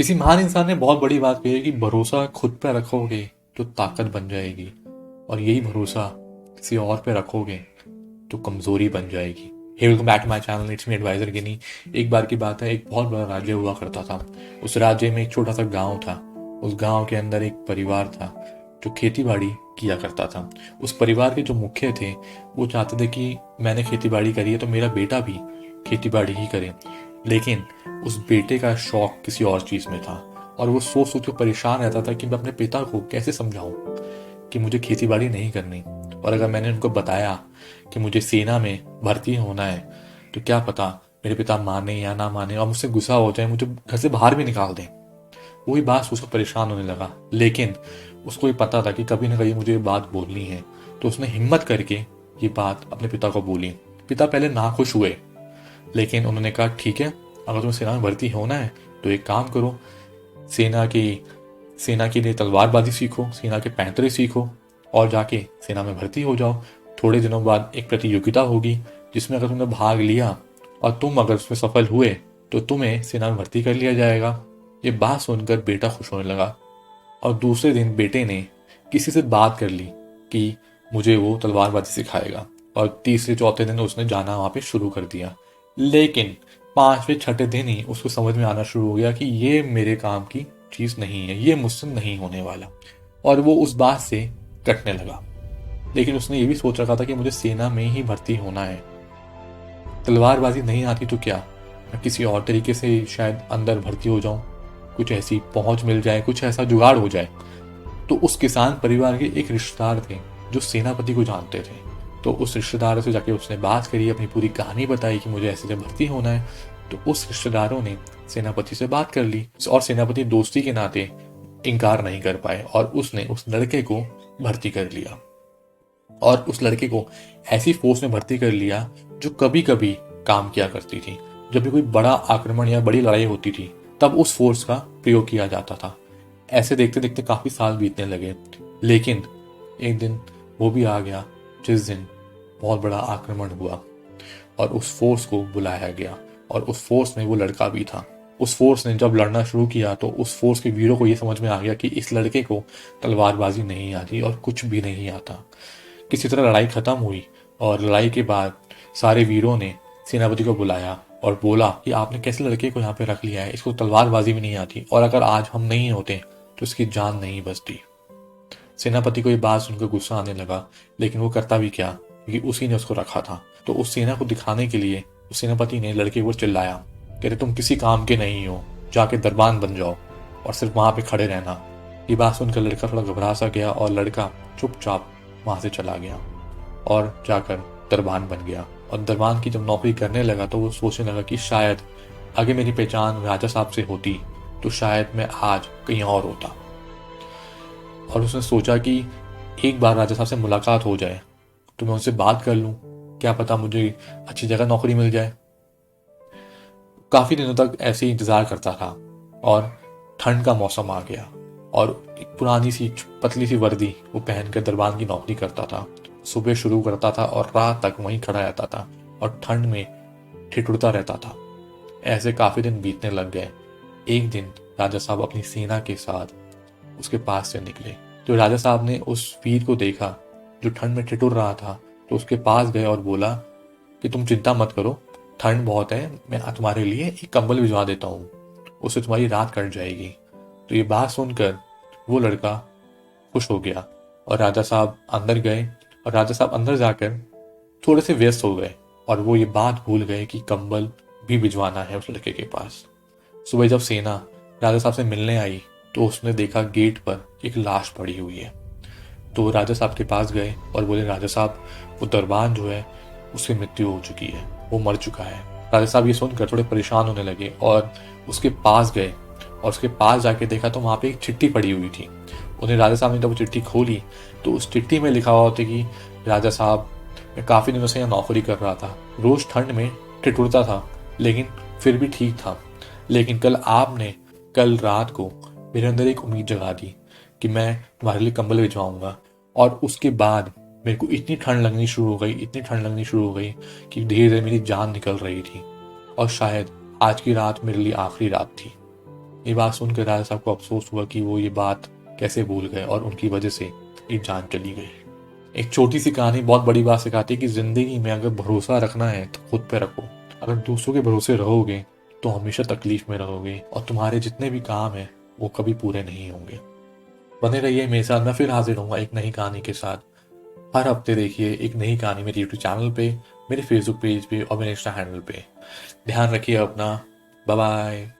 किसी महान इंसान ने बहुत बड़ी बात कही है कि भरोसा खुद पे रखोगे तो ताकत बन जाएगी, और यही भरोसा किसी और पे रखोगे तो कमजोरी बन जाएगी। Hey welcome back to my channel, it's me adviser गिनी। एक बार की बात है, एक बहुत बड़ा राज्य हुआ करता था। उस राज्य में एक छोटा सा गांव था। उस गांव के अंदर एक परिवार था जो खेती बाड़ी किया करता था। उस परिवार के जो मुखिया थे वो चाहते थे कि मैंने खेती बाड़ी करी है तो मेरा बेटा भी खेती बाड़ी ही करे। लेकिन उस बेटे का शौक किसी और चीज में था, और वो सोच सोच के परेशान रहता था कि मैं अपने पिता को कैसे समझाऊं कि मुझे खेती बाड़ी नहीं करनी। और अगर मैंने उनको बताया कि मुझे सेना में भर्ती होना है तो क्या पता मेरे पिता माने या ना माने और मुझसे गुस्सा हो जाए, मुझे घर से बाहर भी निकाल दें। वही बात सोचकर परेशान होने लगा। लेकिन उसको ये पता था कि कभी ना कभी मुझे ये बात बोलनी है, तो उसने हिम्मत करके ये बात अपने पिता को बोली। पिता पहले नाखुश हुए, लेकिन उन्होंने कहा ठीक है, अगर तुम्हें सेना में भर्ती होना है तो एक काम करो, सेना की सेना के लिए तलवारबाजी सीखो, सेना के पैंतरे सीखो और जाके सेना में भर्ती हो जाओ। थोड़े दिनों बाद एक प्रतियोगिता होगी जिसमें अगर तुमने भाग लिया और तुम अगर उसमें सफल हुए तो तुम्हें सेना में भर्ती कर लिया जाएगा। ये बात सुनकर बेटा खुश होने लगा, और दूसरे दिन बेटे ने किसी से बात कर ली कि मुझे वो तलवारबाजी सिखाएगा, और तीसरे चौथे दिन उसने जाना वहां पे शुरू कर दिया। लेकिन पांचवें छठे दिन ही उसको समझ में आना शुरू हो गया कि ये मेरे काम की चीज नहीं है, ये मुझसे नहीं होने वाला, और वो उस बात से कटने लगा। लेकिन उसने ये भी सोच रखा था कि मुझे सेना में ही भर्ती होना है। तलवारबाजी नहीं आती तो क्या, मैं किसी और तरीके से शायद अंदर भर्ती हो जाऊं, कुछ ऐसी पहुंच मिल जाए, कुछ ऐसा जुगाड़ हो जाए। तो उस किसान परिवार के एक रिश्तेदार थे जो सेनापति को जानते थे। तो उस रिश्तेदार से जाके उसने बात करी, अपनी पूरी कहानी बताई कि मुझे ऐसे जब भर्ती होना है। तो उस रिश्तेदारों ने सेनापति से बात कर ली, और सेनापति दोस्ती के नाते इनकार नहीं कर पाए, और उसने उस लड़के को भर्ती कर लिया। और उस लड़के को ऐसी फोर्स में भर्ती कर लिया जो कभी कभी काम किया करती थी। जब भी कोई बड़ा आक्रमण या बड़ी लड़ाई होती थी तब उस फोर्स का प्रयोग किया जाता था। ऐसे देखते देखते काफी साल बीतने लगे। लेकिन एक दिन वो भी आ गया जिस दिन बहुत बड़ा आक्रमण हुआ, और उस फोर्स को बुलाया गया, और उस फोर्स में वो लड़का भी था। उस फोर्स ने जब लड़ना शुरू किया तो उस फोर्स के वीरों को ये समझ में आ गया कि इस लड़के को तलवारबाजी नहीं आती और कुछ भी नहीं आता। किसी तरह लड़ाई खत्म हुई, और लड़ाई के बाद सारे वीरों ने सेनापति को बुलाया और बोला कि आपने कैसे लड़के को यहाँ पे रख लिया है, इसको तलवारबाजी भी नहीं आती, और अगर आज हम नहीं होते तो इसकी जान नहीं बचती। सेनापति को ये बात सुनकर गुस्सा आने लगा, लेकिन वो करता भी क्या, क्योंकि उसी ने उसको रखा था। तो उस सेना को दिखाने के लिए उस सेनापति ने लड़के को चिल्लाया, कहते तुम किसी काम के नहीं हो, जाके दरबान बन जाओ और सिर्फ वहां पे खड़े रहना। ये बात सुनकर लड़का थोड़ा घबरा सा गया, और लड़का चुपचाप वहां से चला गया और जाकर दरबान बन गया। और दरबान की जब नौकरी करने लगा तो वो सोचने लगा कि शायद अगर मेरी पहचान राजा साहब से होती तो शायद मैं आज कहीं और होता। और उसने सोचा कि एक बार राजा साहब से मुलाकात हो जाए तो मैं उनसे बात कर लूं, क्या पता मुझे अच्छी जगह नौकरी मिल जाए। काफी दिनों तक ऐसे ही इंतजार करता था, और ठंड का मौसम आ गया, और एक पुरानी सी पतली सी वर्दी वो पहनकर दरबान की नौकरी करता था। सुबह शुरू करता था और रात तक वहीं खड़ा रहता था, और ठंड में ठिठुरता रहता था। ऐसे काफी दिन बीतने लग गए। एक दिन राजा साहब अपनी सेना के साथ उसके पास से निकले। तो राजा साहब ने उस वीर को देखा जो ठंड में ठिठुर रहा था, तो उसके पास गए और बोला कि तुम चिंता मत करो, ठंड बहुत है, मैं तुम्हारे लिए एक कंबल भिजवा देता हूँ, उससे तुम्हारी रात कट जाएगी। तो ये बात सुनकर वो लड़का खुश हो गया, और राजा साहब अंदर गए, और राजा साहब अंदर जाकर थोड़े से व्यस्त हो गए, और वो ये बात भूल गए कि कंबल भी भिजवाना है उस लड़के के पास। सुबह जब सेना राजा साहब से मिलने आई तो उसने देखा गेट पर एक लाश पड़ी हुई है। तो वो राजा साहब के पास गए और बोले राजा साहब, वो दरबान जो है उसकी मृत्यु हो चुकी है, वो मर चुका है। राजा साहब ये सुनकर थोड़े परेशान होने लगे और उसके पास गए, और उसके पास जाके देखा तो वहां पे एक चिट्ठी पड़ी हुई थी। उन्हें राजा साहब ने जब वो चिट्ठी खोली तो उस चिट्ठी में लिखा हुआ था कि राजा साहब, मैं काफी दिनों से यहाँ नौकरी कर रहा था, रोज ठंड में ठिठुरता था लेकिन फिर भी ठीक था। लेकिन कल रात को मेरे अंदर एक उम्मीद जगा दी कि मैं तुम्हारे लिए कंबल भिजवाऊंगा, और उसके बाद मेरे को इतनी ठंड लगनी शुरू हो गई कि धीरे धीरे मेरी जान निकल रही थी, और शायद आज की रात मेरे लिए आखिरी रात थी। ये बात सुनकर राजा साहब को अफसोस हुआ कि वो ये बात कैसे भूल गए और उनकी वजह से ये जान चली गई। एक छोटी सी कहानी बहुत बड़ी बात सिखाती है कि जिंदगी में अगर भरोसा रखना है तो खुद पे रखो। अगर दूसरों के भरोसे रहोगे तो हमेशा तकलीफ में रहोगे और तुम्हारे जितने भी काम हैं वो कभी पूरे नहीं होंगे। बने रहिए मेरे साथ, मैं फिर हाजिर होऊंगा एक नई कहानी के साथ। हर हफ्ते देखिए एक नई कहानी मेरे यूट्यूब चैनल पे, मेरे फेसबुक पेज पे और मेरे इंस्टा हैंडल पे। ध्यान रखिए अपना। Bye bye.